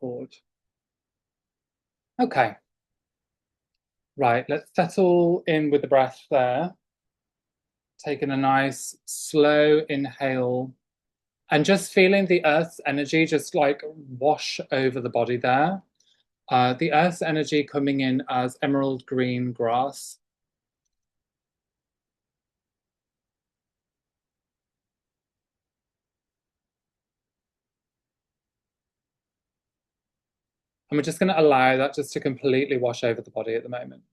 record. Okay, right, let's settle in with the breath there. Taking a nice slow inhale and just feeling the earth's energy just like wash over the body there. The earth's energy coming in as emerald green grass. And we're just going to allow that just to completely wash over the body at the moment.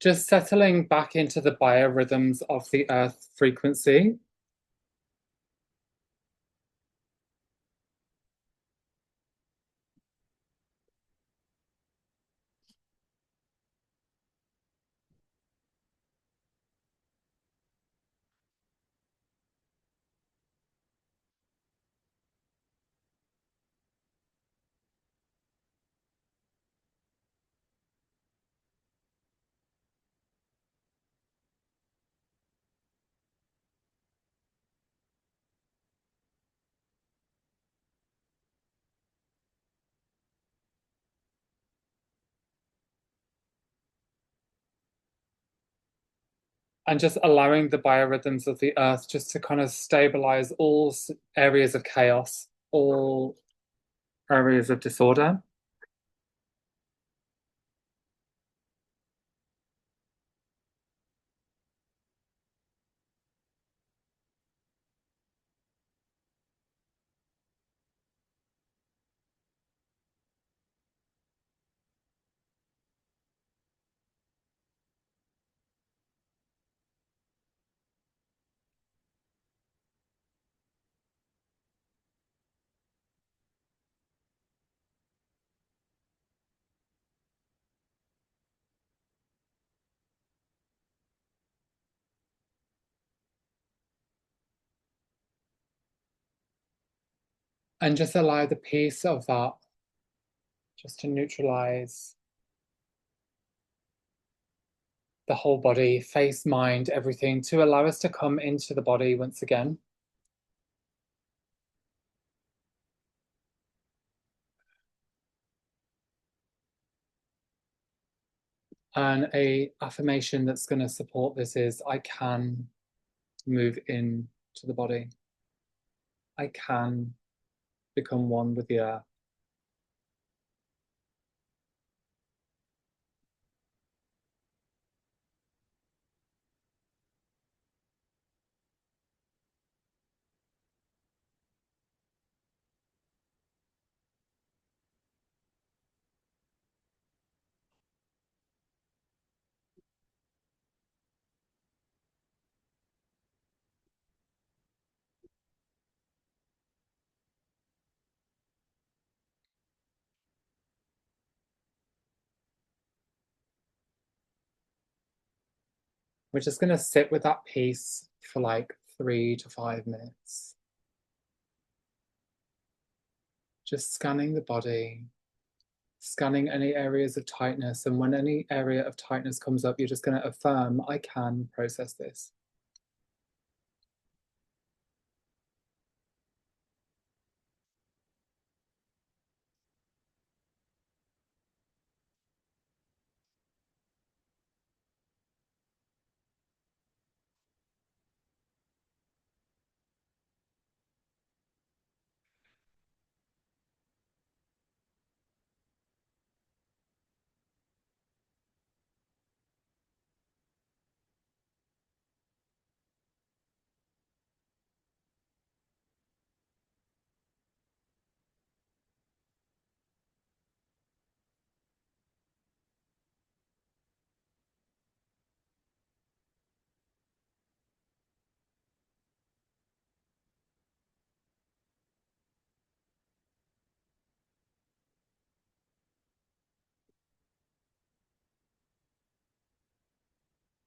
Just settling back into the biorhythms of the earth frequency. And just allowing the biorhythms of the earth just to kind of stabilize all areas of chaos, all areas of disorder. And just allow the peace of that just to neutralize the whole body, face, mind, everything, to allow us to come into the body once again. And a affirmation that's going to support this is I can move in to the body. I can become one with the earth. We're just going to sit with that peace for like 3 to 5 minutes. Just scanning the body, scanning any areas of tightness. And when any area of tightness comes up, you're just going to affirm, I can process this.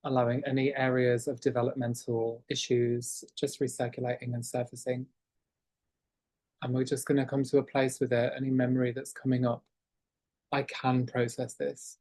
allowing any areas of developmental issues just recirculating and surfacing. And we're just going to come to a place with it, any memory that's coming up. I can process this.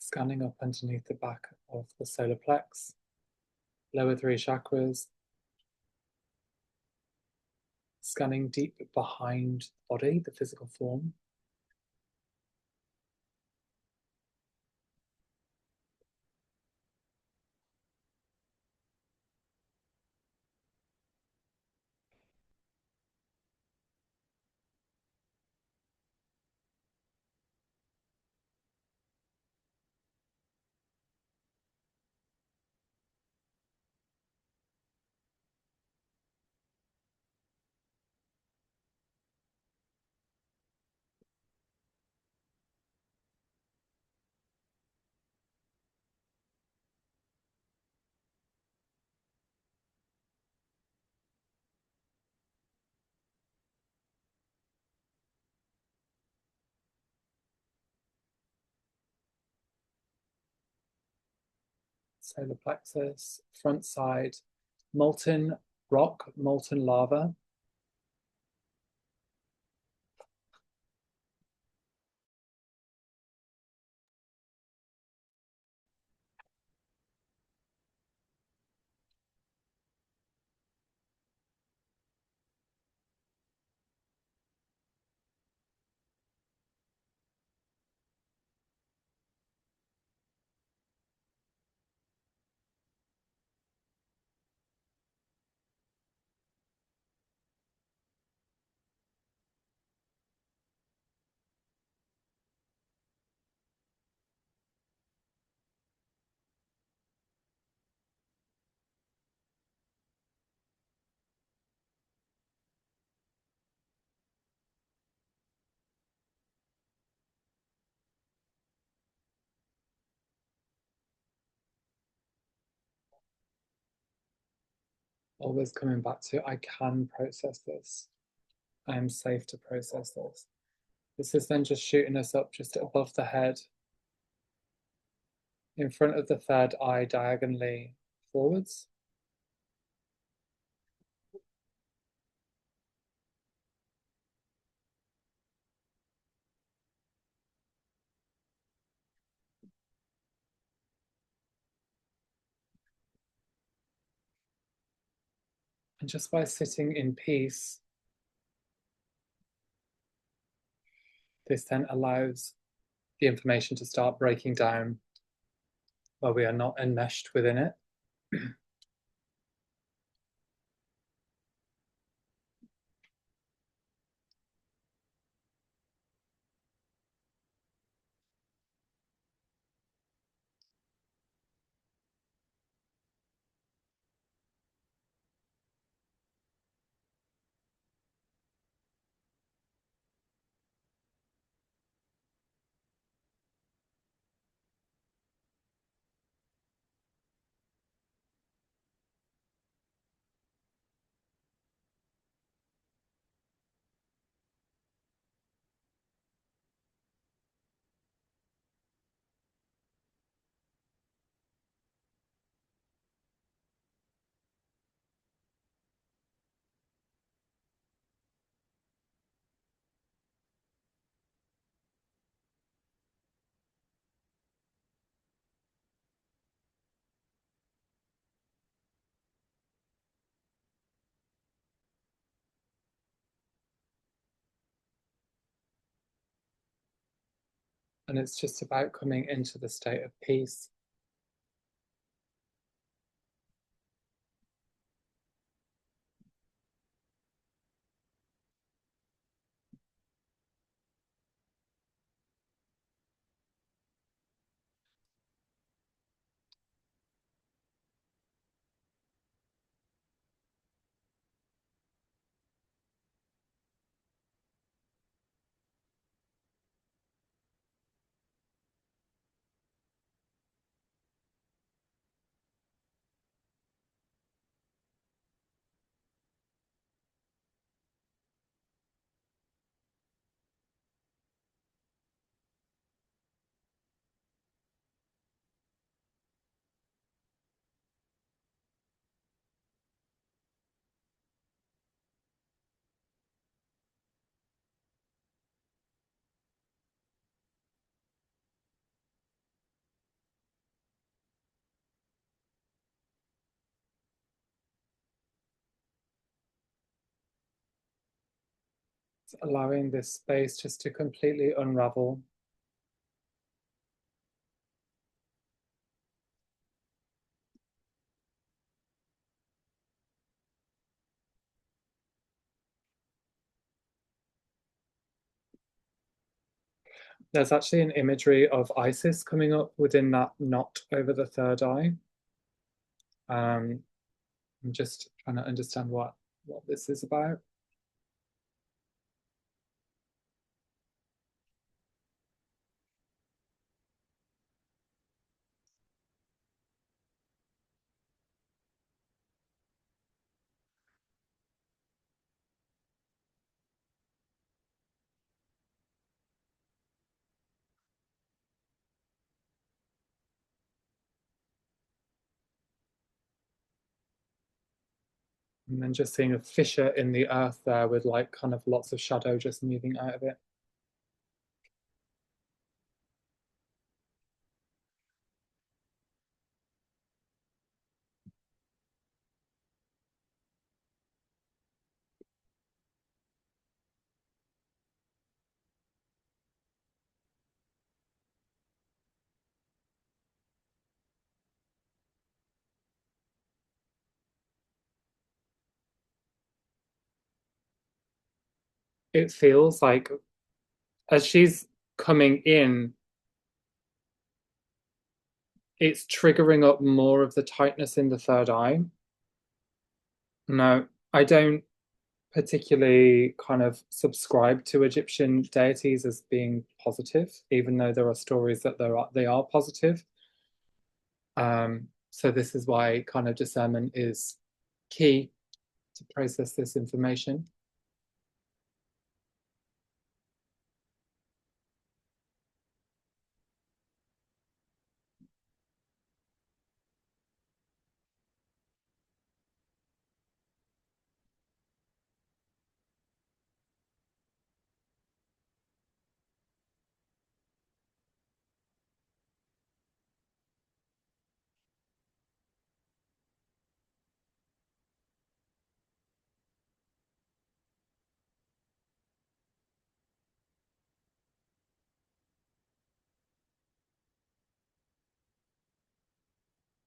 Scanning up underneath the back of the solar plex, lower three chakras, scanning deep behind the body, the physical form. Solar plexus, front side, molten rock, molten lava. Always coming back to, I can process this. I am safe to process this. This is then just shooting us up just above the head, in front of the third eye, diagonally forwards. And just by sitting in peace, this then allows the information to start breaking down where we are not enmeshed within it. And it's just about coming into the state of peace. It's allowing this space just to completely unravel. There's actually an imagery of Isis coming up within that knot over the third eye. I'm just trying to understand what this is about. And then just seeing a fissure in the earth there with like kind of lots of shadow just moving out of it. It feels like as she's coming in, it's triggering up more of the tightness in the third eye. No, I don't particularly kind of subscribe to Egyptian deities as being positive, even though there are stories that they are positive. So this is why kind of discernment is key to process this information.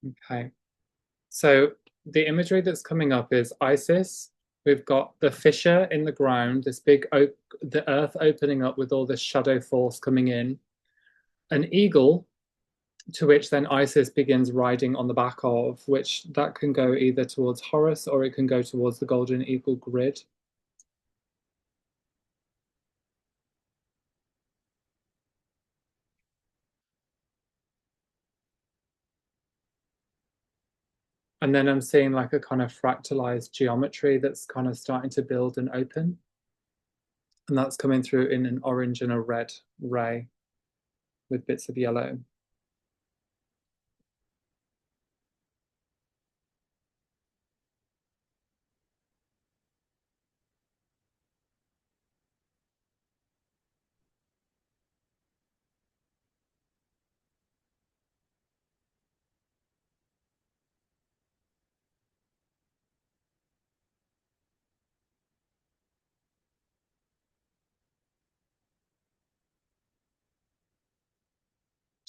Okay. So the imagery that's coming up is Isis. We've got the fissure in the ground, this big oak, the earth opening up with all this shadow force coming in. An eagle, to which then Isis begins riding on the back of, which that can go either towards Horus or it can go towards the golden eagle grid. And then I'm seeing like a kind of fractalized geometry that's kind of starting to build and open. And that's coming through in an orange and a red ray with bits of yellow.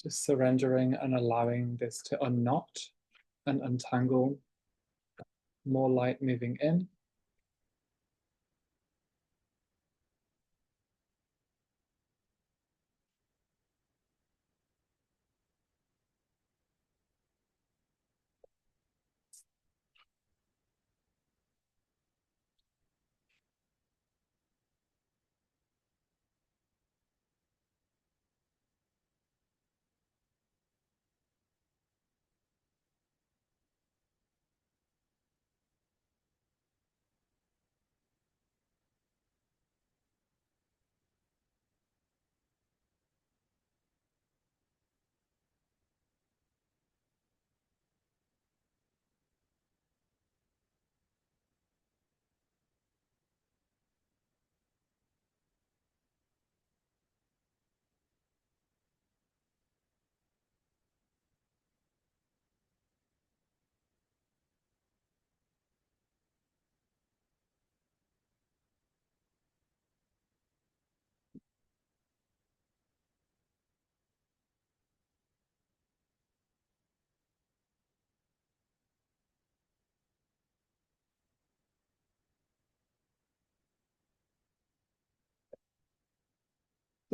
Just surrendering and allowing this to unknot and untangle. More light moving in.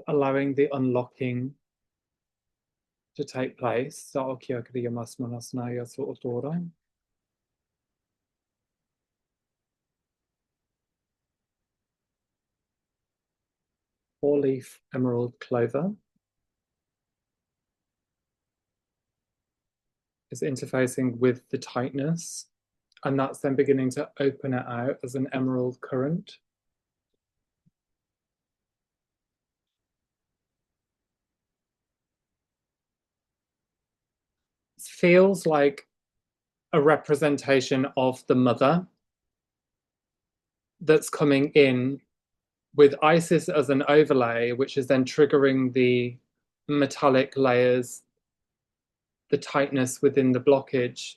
Allowing the unlocking to take place. Four-leaf emerald clover is interfacing with the tightness, and that's then beginning to open it out as an emerald current. It feels like a representation of the mother that's coming in with Isis as an overlay, which is then triggering the metallic layers, the tightness within the blockage.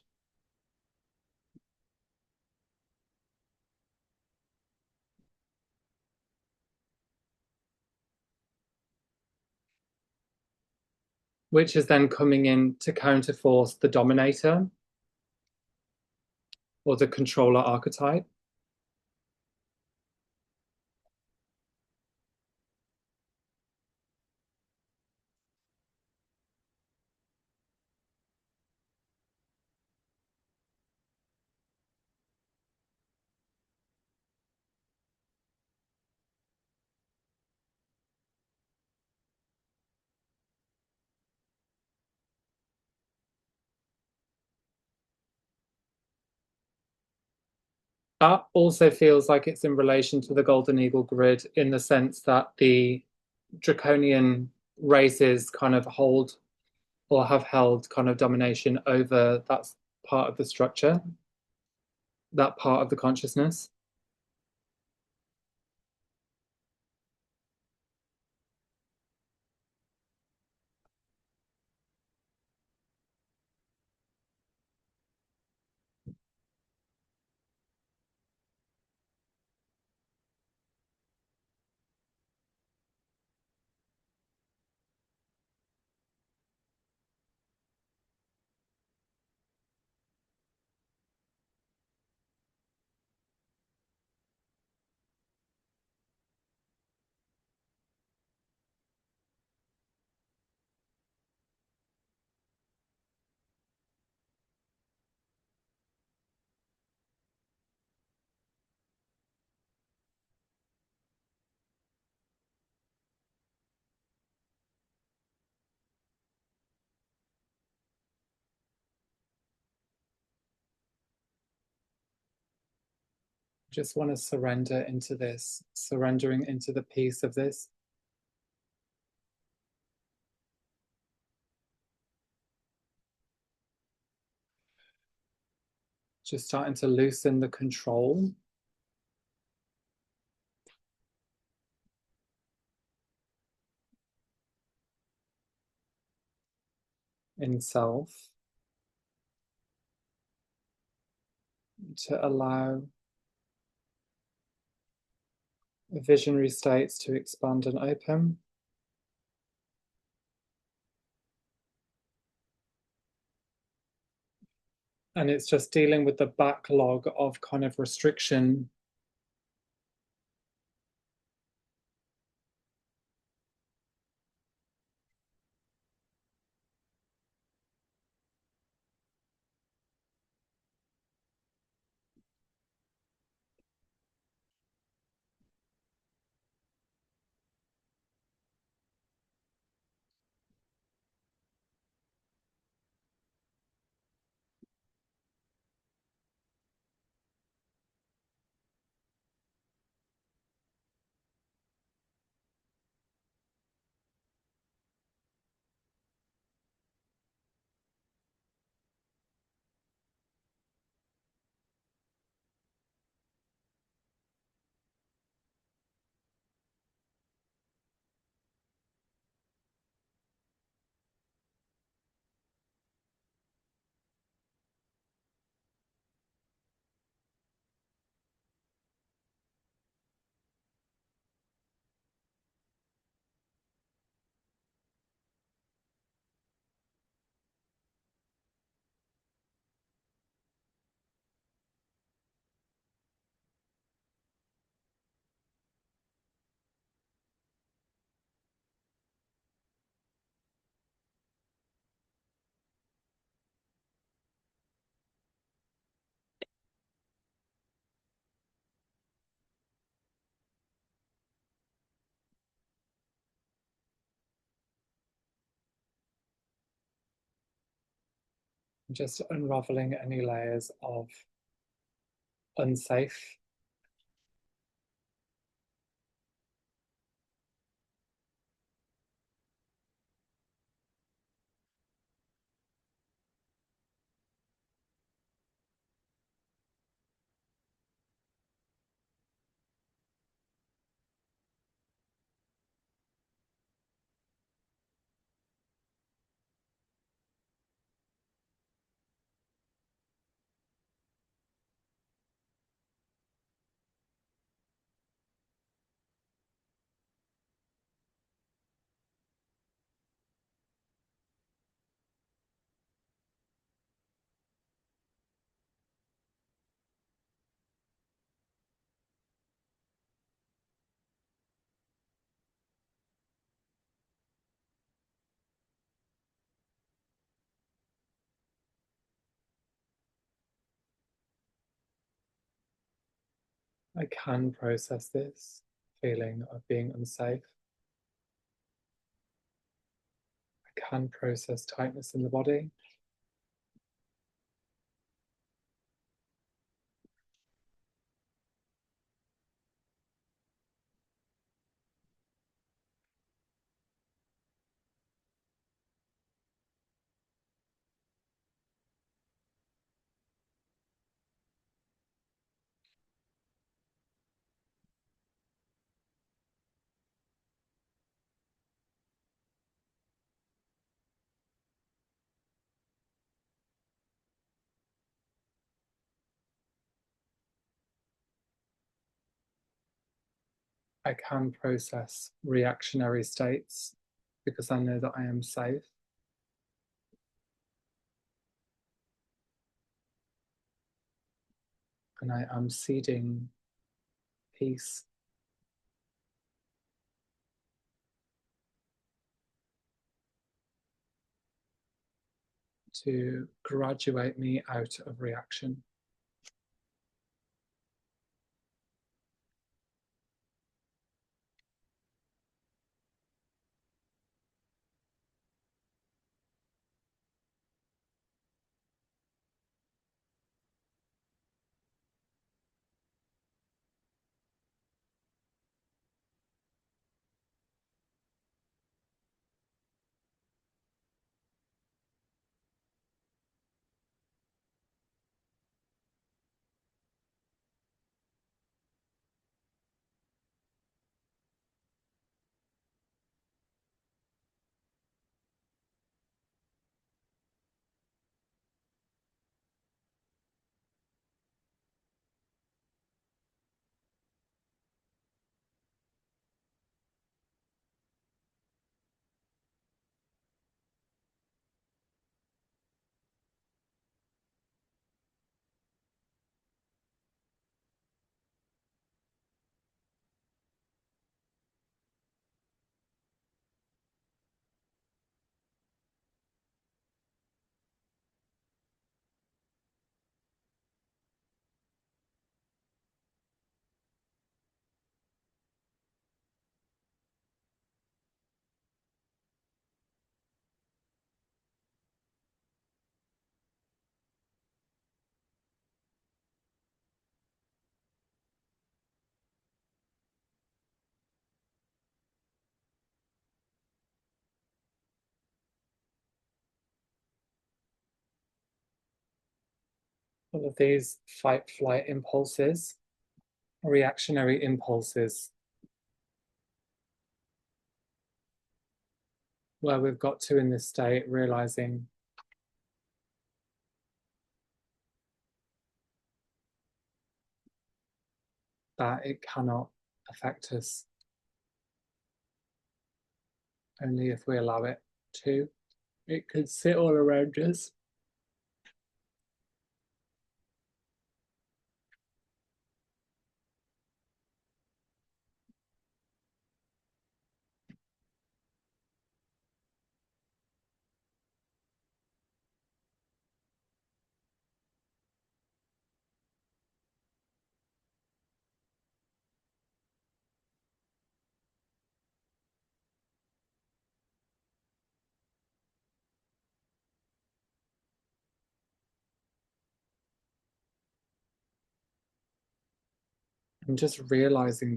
Which is then coming in to counterforce the dominator or the controller archetype. That also feels like it's in relation to the Golden Eagle grid in the sense that the draconian races kind of hold or have held kind of domination over that part of the structure, that part of the consciousness. Just want to surrender into this, surrendering into the peace of this. Just starting to loosen the control in self to allow visionary states to expand and open. And it's just dealing with the backlog of kind of restriction. Just unraveling any layers of unsafe. I can process this feeling of being unsafe. I can process tightness in the body. I can process reactionary states because I know that I am safe. And I am seeding peace to graduate me out of reaction. all of these fight flight impulses, reactionary impulses, where we've got to in this state, realizing that it cannot affect us, only if we allow it to. It could sit all around us. And just realizing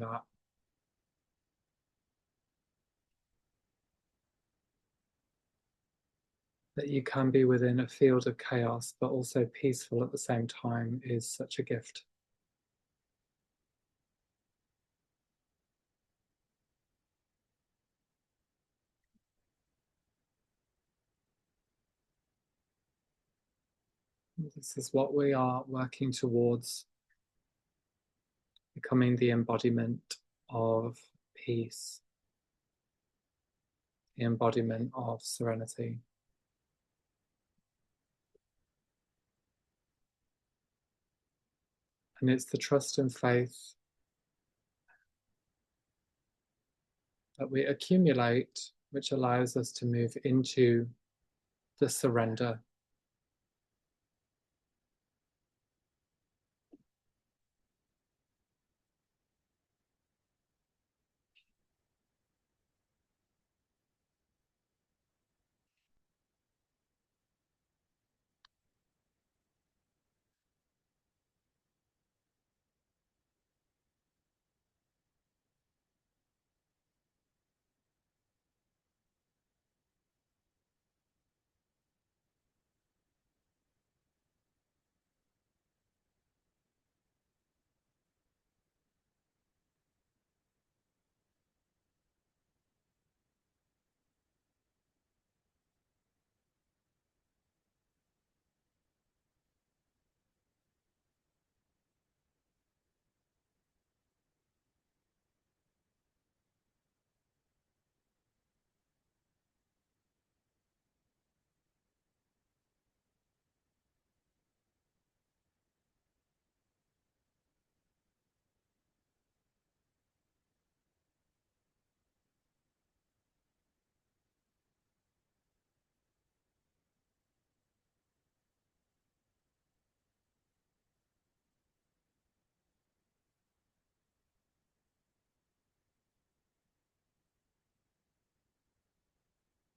that you can be within a field of chaos, but also peaceful at the same time is such a gift. This is what we are working towards, becoming the embodiment of peace, the embodiment of serenity. And it's the trust and faith that we accumulate, which allows us to move into the surrender.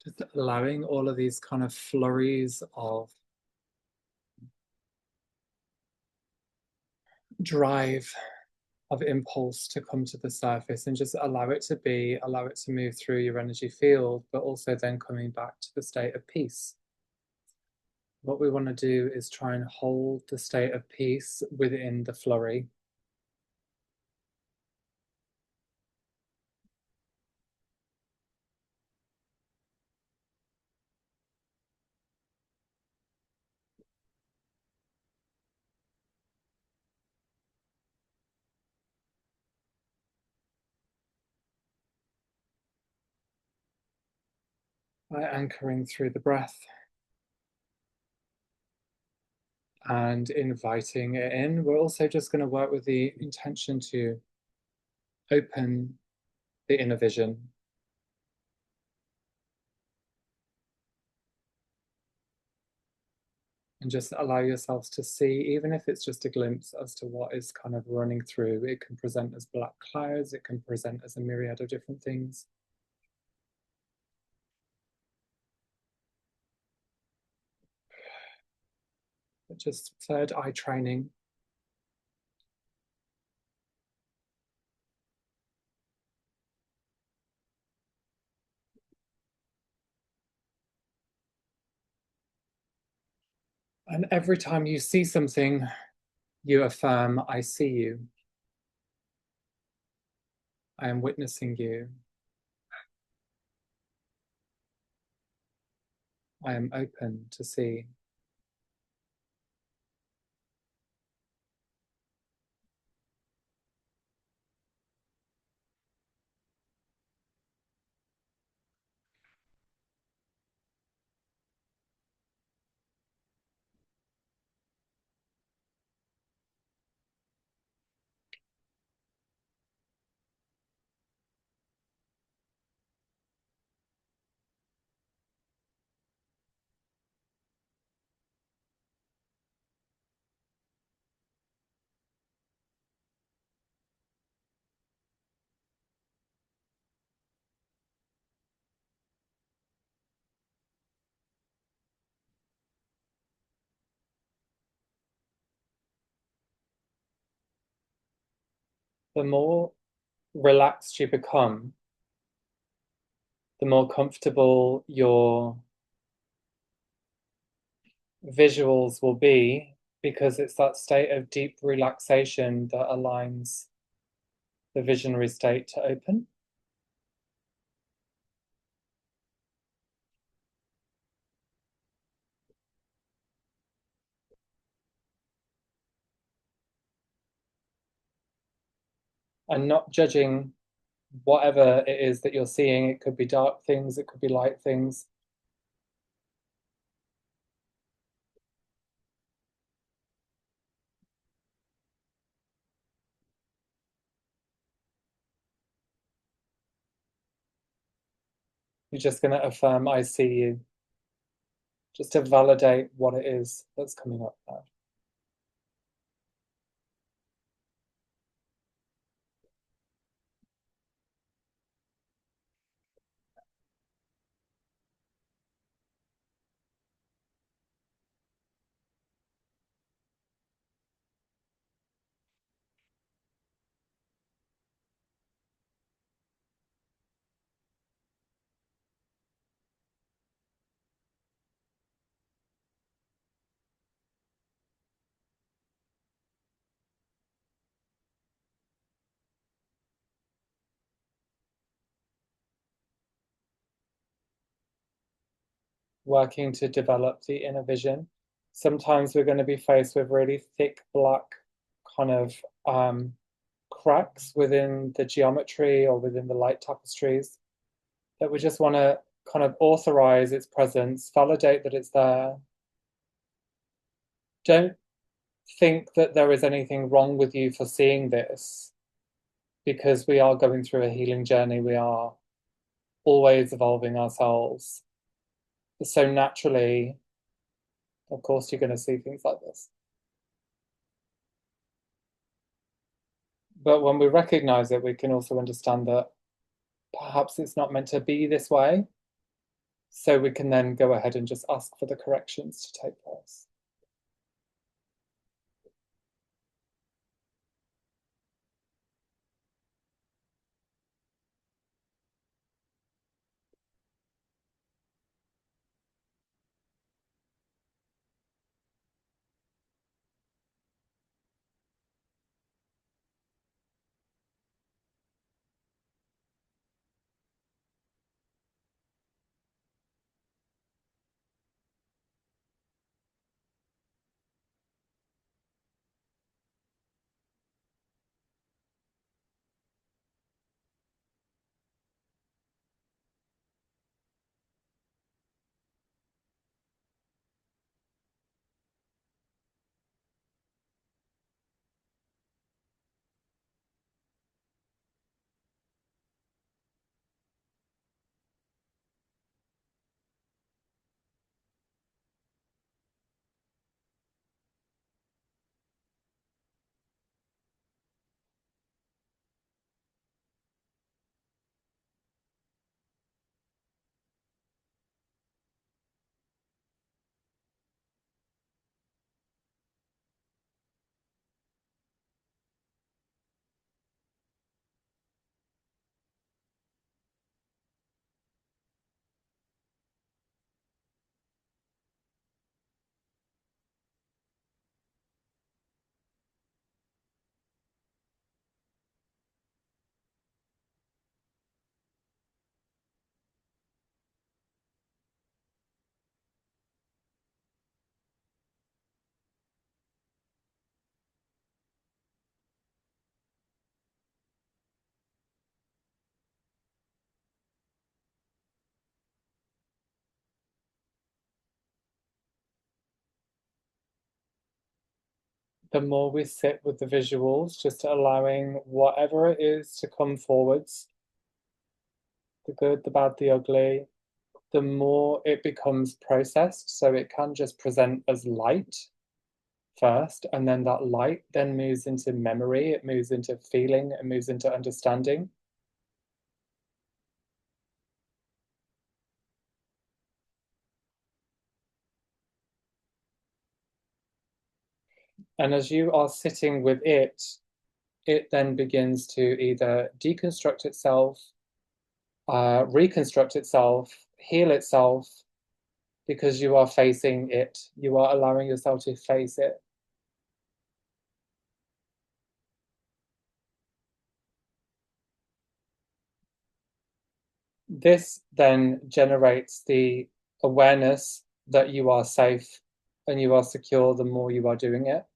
Just allowing all of these kind of flurries of drive, of impulse to come to the surface, and just allow it to be, allow it to move through your energy field, but also then coming back to the state of peace. What we want to do is try and hold the state of peace within the flurry. By anchoring through the breath and inviting it in. We're also just going to work with the intention to open the inner vision. And just allow yourselves to see, even if it's just a glimpse as to what is kind of running through. It can present as black clouds, it can present as a myriad of different things. But just third eye training. And every time you see something, you affirm, I see you. I am witnessing you. I am open to see. The more relaxed you become, the more comfortable your visuals will be, because it's that state of deep relaxation that aligns the visionary state to open. And not judging whatever it is that you're seeing. It could be dark things, it could be light things. You're just going to affirm, I see you, just to validate what it is that's coming up now. Working to develop the inner vision. Sometimes we're going to be faced with really thick black kind of cracks within the geometry or within the light tapestries that we just want to kind of authorize its presence, validate that it's there. Don't think that there is anything wrong with you for seeing this, because we are going through a healing journey. We are always evolving ourselves. So naturally, of course, you're going to see things like this. But when we recognize it, we can also understand that perhaps it's not meant to be this way. So we can then go ahead and just ask for the corrections to take place. the more we sit with the visuals, just allowing whatever it is to come forwards, the good, the bad, the ugly, the more it becomes processed. So it can just present as light first, and then that light then moves into memory, it moves into feeling, it moves into understanding. And as you are sitting with it then begins to either deconstruct itself, reconstruct itself, heal itself, because you are facing it. You are allowing yourself to face it. This then generates the awareness that you are safe and you are secure the more you are doing it.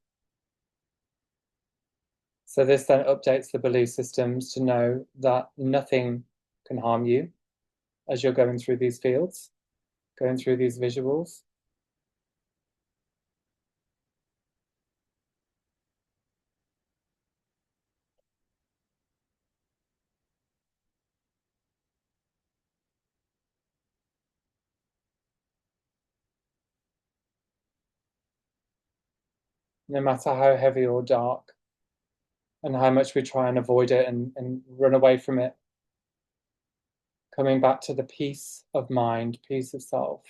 So this then updates the belief systems to know that nothing can harm you as you're going through these fields, going through these visuals. No matter how heavy or dark, and how much we try and avoid it and run away from it, coming back to the peace of mind, peace of self.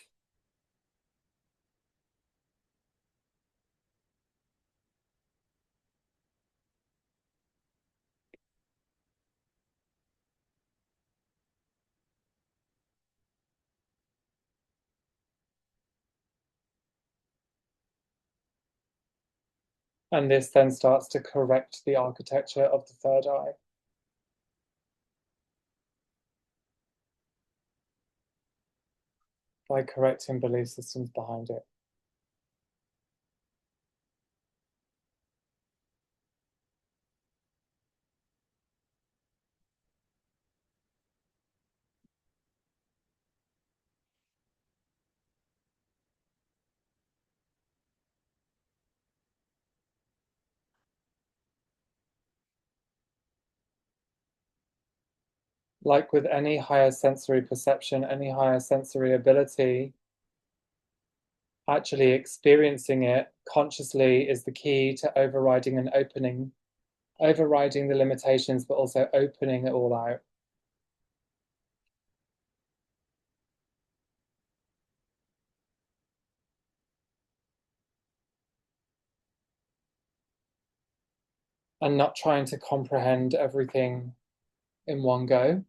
And this then starts to correct the architecture of the third eye. By correcting belief systems behind it. Like with any higher sensory perception, any higher sensory ability, actually experiencing it consciously is the key to overriding and opening, overriding the limitations, but also opening it all out. And not trying to comprehend everything in one go.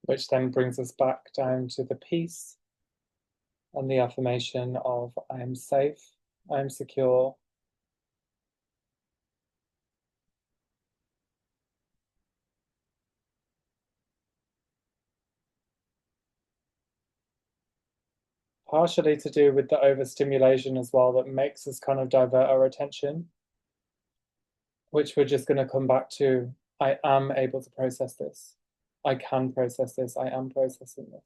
Which then brings us back down to the peace and the affirmation of I am safe, I am secure, partially to do with the overstimulation as well that makes us kind of divert our attention, which we're just going to come back to. I am able to process this. I can process this. I am processing this.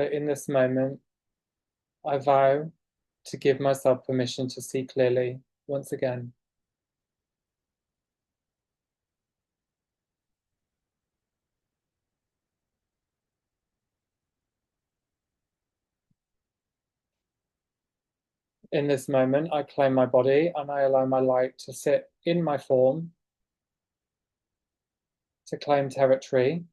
But in this moment, I vow to give myself permission to see clearly once again. In this moment, I claim my body and I allow my light to sit in my form, to claim territory,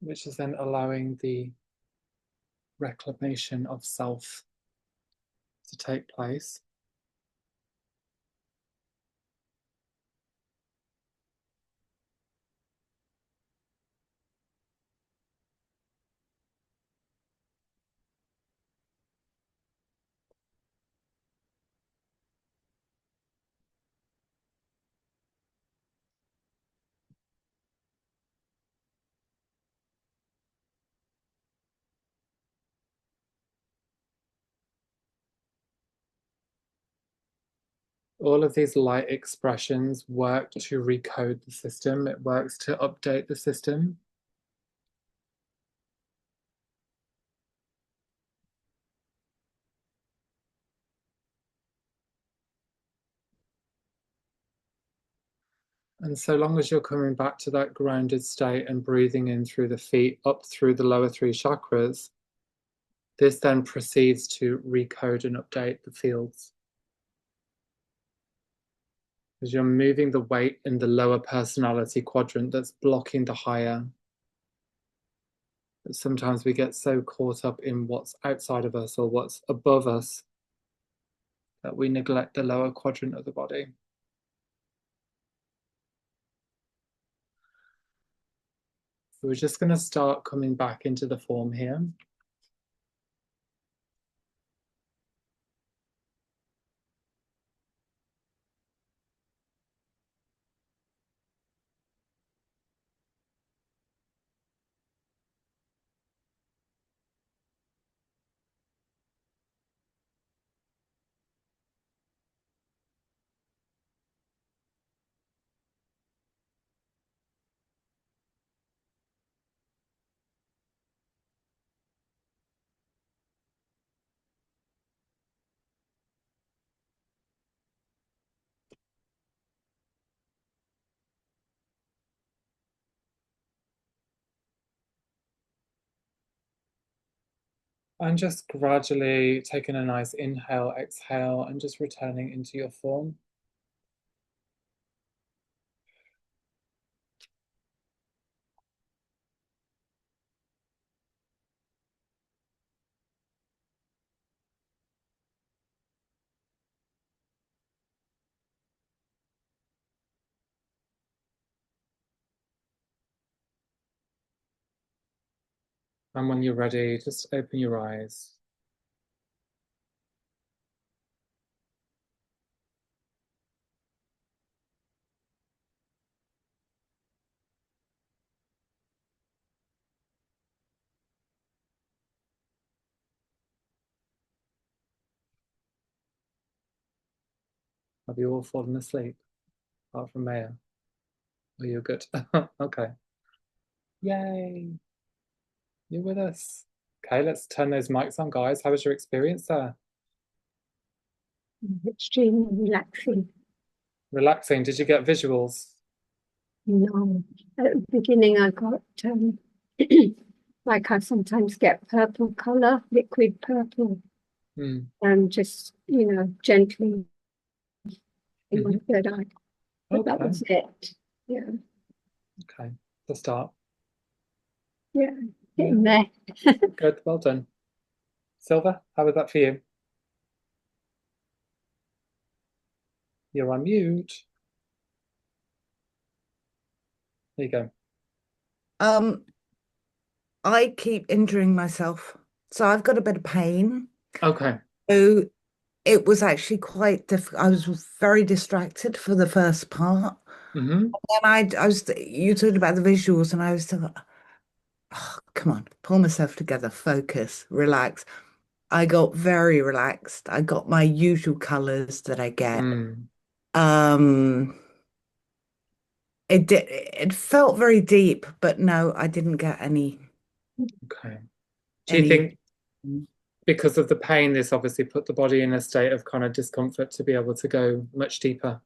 which is then allowing the reclamation of self to take place. All of these light expressions work to recode the system. It works to update the system. And so long as you're coming back to that grounded state and breathing in through the feet, up through the lower three chakras, this then proceeds to recode and update the fields. As you're moving the weight in the lower personality quadrant that's blocking the higher. But sometimes we get so caught up in what's outside of us or what's above us that we neglect the lower quadrant of the body. So we're just going to start coming back into the form here. And just gradually taking a nice inhale, exhale, and just returning into your form. And when you're ready, just open your eyes. Have you all fallen asleep? Apart from Maya. Oh, you're good. Okay. Yay. You're with us. Okay, let's turn those mics on, guys. How was your experience there? Extremely relaxing. Relaxing. Did you get visuals? No, at the beginning I got like I sometimes get purple color, liquid purple, and just gently in my third eye. But that was it. Yeah. Okay. The start. Yeah. Getting there. Good. Well done. Silver, how was that for you? You're on mute. There you go. I keep injuring myself. So I've got a bit of pain. Okay. So it was actually quite difficult. I was very distracted for the first part. Mm-hmm. And you talked about the visuals, and I was still, oh, come on, pull myself together, focus, relax. I got very relaxed. I got my usual colors that I get. Mm. Um, it felt very deep, but no, I didn't get Okay. Do you any. think because of the pain, this obviously put the body in a state of kind of discomfort to be able to go much deeper?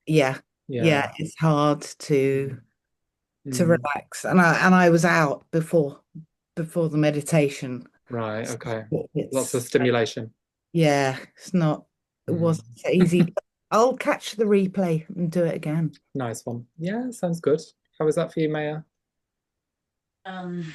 Yeah, Yeah. yeah, it's hard Mm. to Mm. relax. And I was out before the meditation. Right. So Okay. Lots of it's stimulation. yeah, it Mm. wasn't so easy. I'll catch the replay and do it again. Nice one. Yeah, sounds good. How was that for you, Maya? Um,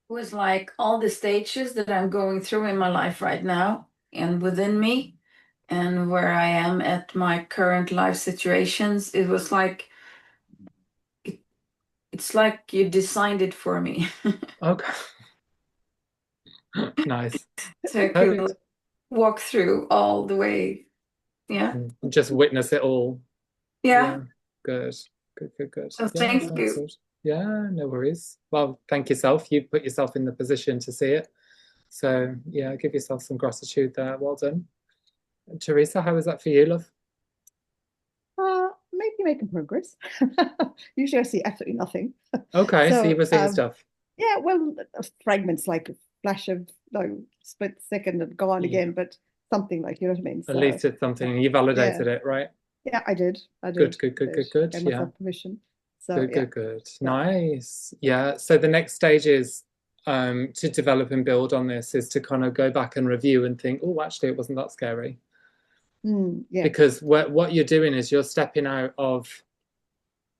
was like all the stages that I'm going through in my life right now and within me and where I am at my current life situations. It was like it's like you designed it for me. Okay. Nice. So I Perfect. could walk through all the way. Yeah. Just witness it all. Yeah. Yeah. Good. Good, good, good. So Yeah, thank sounds you. good. Yeah, no worries. Well, thank yourself. You put yourself in the position to see it. So yeah, give yourself some gratitude there. Well done. And Teresa, how was that for you, love? Maybe making progress. Usually I see absolutely nothing. Okay, so you So were seeing stuff. yeah, well, fragments like a flash of no split second and gone Yeah. again, but something like, you know what I mean? At So least it's something and you validated yeah, it, right? yeah, I did. Good, good, good, good, good. Gave Yeah. myself permission. So Good, yeah, good, good. yeah. Nice. Yeah. So the next stage is to develop and build on this is to kind of go back and review and think, oh, actually, it wasn't that scary. Yeah. Because what you're doing is you're stepping out of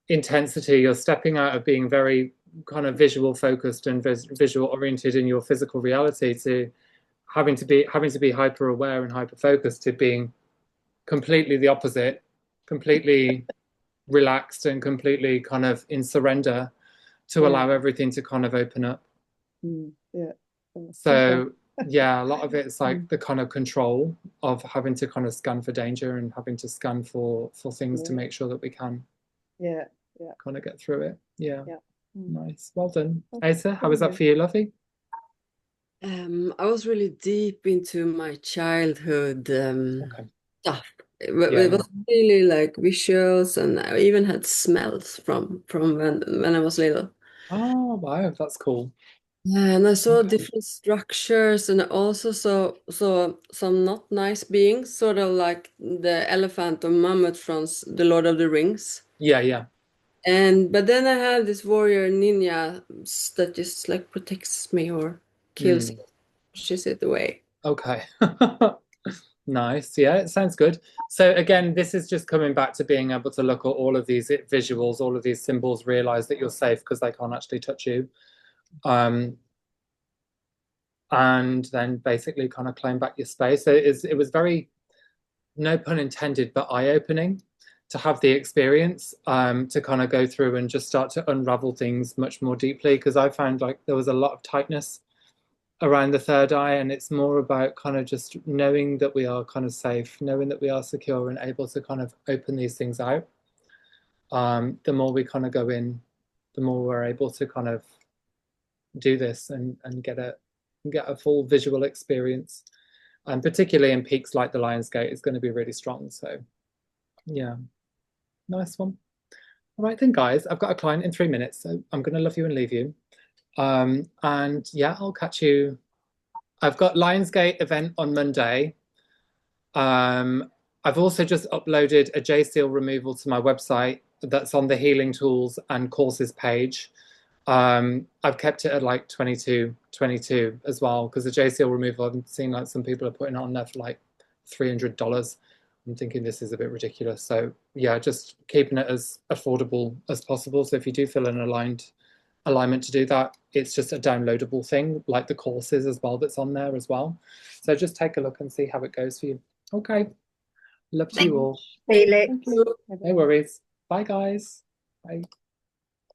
intensity, you're stepping out of being very kind of visual focused and visual oriented in your physical reality to having to be hyper aware and hyper focused to being completely the opposite, completely relaxed and completely kind of in surrender to allow everything to kind of open up. Yeah. So yeah, a lot of it's like the kind of control of having to kind of scan for danger and having to scan for things to make sure that we can yeah kind of get through it. Yeah. yeah. Nice. Well done. Asa, how was that for you, lovey? I was really deep into my childhood Okay. stuff. It Yeah, was really like visuals, and I even had smells from when I was little. Oh, wow, that's cool. Yeah, and I saw Okay. different structures, and I also saw some not nice beings, sort of like the elephant or mammoth from The Lord of the Rings. Yeah, yeah. But then I have this warrior ninja that just like protects me or kills it, pushes it away. Okay. Nice. Yeah, it sounds good. So again, this is just coming back to being able to look at all of these visuals, all of these symbols, realize that you're safe because they can't actually touch you. And then basically kind of claim back your space. So it was very, no pun intended, but eye-opening to have the experience, to kind of go through and just start to unravel things much more deeply, because I found like there was a lot of tightness around the third eye, and it's more about kind of just knowing that we are kind of safe, knowing that we are secure and able to kind of open these things out. The more we kind of go in, the more we're able to kind of do this and get a full visual experience. And particularly in peaks like the Lions Gate, is going to be really strong. So yeah, nice one. All right then, guys, I've got a client in 3 minutes, so I'm going to love you and leave you. And yeah, I'll catch you. I've got Lionsgate event on Monday. I've also just uploaded a JSeal removal to my website that's on the healing tools and courses page. I've kept it at like 22 as well, because the JCL removal, I've seen like some people are putting it on there for like $300. I'm thinking this is a bit ridiculous. So yeah, just keeping it as affordable as possible. So if you do feel an alignment to do that, it's just a downloadable thing, like the courses as well that's on there as well. So just take a look and see how it goes for you. Okay. Love to you all. Felix. No worries. Bye, guys. Bye.